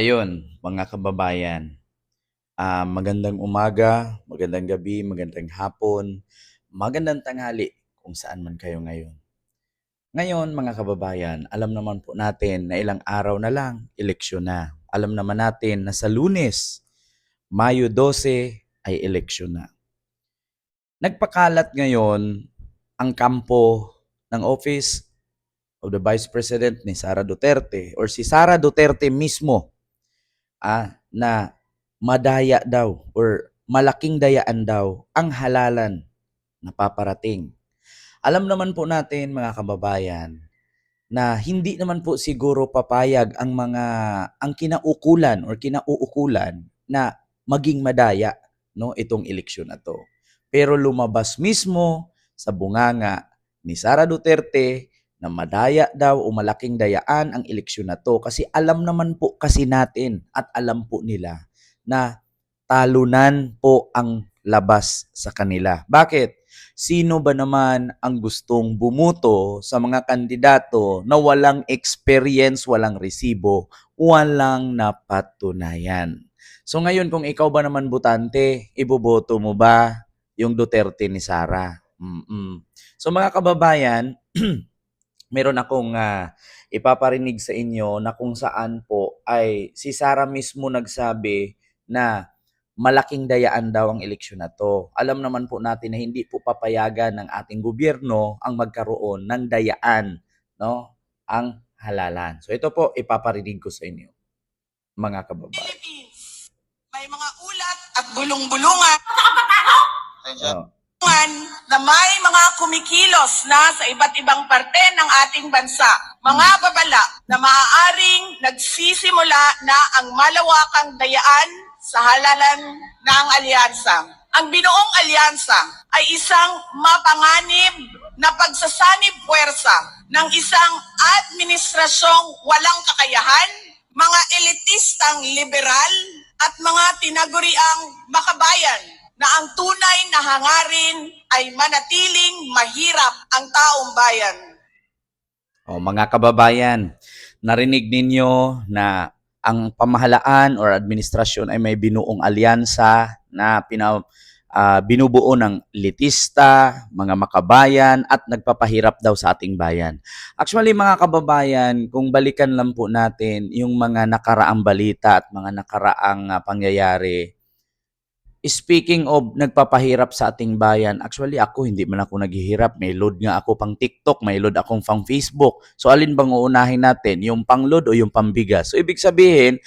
Ayun, mga kababayan, magandang umaga, magandang gabi, magandang hapon, magandang tanghali kung saan man kayo ngayon. Ngayon, mga kababayan, alam naman po natin na ilang araw na lang, eleksyon na. Alam naman natin na sa Lunes, Mayo 12 ay eleksyon na. Nagpakalat ngayon ang kampo ng Office of the Vice President ni Sara Duterte or si Sara Duterte mismo na madaya daw or malaking dayaan daw ang halalan na paparating. Alam naman po natin mga kababayan na hindi naman po siguro papayag ang kinaukulan or kinauukulan na maging madaya no itong eleksyon na to. Pero lumabas mismo sa bunganga ni Sara Duterte na madaya daw o malaking dayaan ang eleksyon na to kasi alam naman po kasi natin at alam po nila na talunan po ang labas sa kanila. Bakit? Sino ba naman ang gustong bumuto sa mga kandidato na walang experience, walang resibo, walang napatunayan? So ngayon kung ikaw ba naman botante, iboboto mo ba yung Duterte ni Sara? So mga kababayan, meron akong ipaparinig sa inyo na kung saan po ay si Sara mismo nagsabi na malaking dayaan daw ang eleksyon na to. Alam naman po natin na hindi po papayagan ng ating gobyerno ang magkaroon ng dayaan, no? Ang halalan. So ito po ipaparinig ko sa inyo, mga kababayan. Philippines, may mga ulat at bulong-bulungan na may mga kumikilos na sa iba't ibang parte ng ating bansa. Mga babala na maaaring nagsisimula na ang malawakang dayaan sa halalan ng alyansa. Ang binuong alyansa ay isang mapanganib na pagsasanib puwersa ng isang administrasyong walang kakayahan, mga elitistang liberal at mga tinaguriang makabayan na ang tunay na hangarin ay manatiling mahirap ang taong bayan. Mga kababayan, narinig ninyo na ang pamahalaan or administrasyon ay may binuong alyansa na binubuo ng elitista, mga makabayan at nagpapahirap daw sa ating bayan. Actually mga kababayan, kung balikan lang po natin yung mga nakaraang balita at mga nakaraang pangyayari, speaking of nagpapahirap sa ating bayan, actually ako hindi man ako naghihirap. May load nga ako pang TikTok, may load akong pang Facebook. So alin bang uunahin natin? Yung pang load o yung pambigas? So ibig sabihin,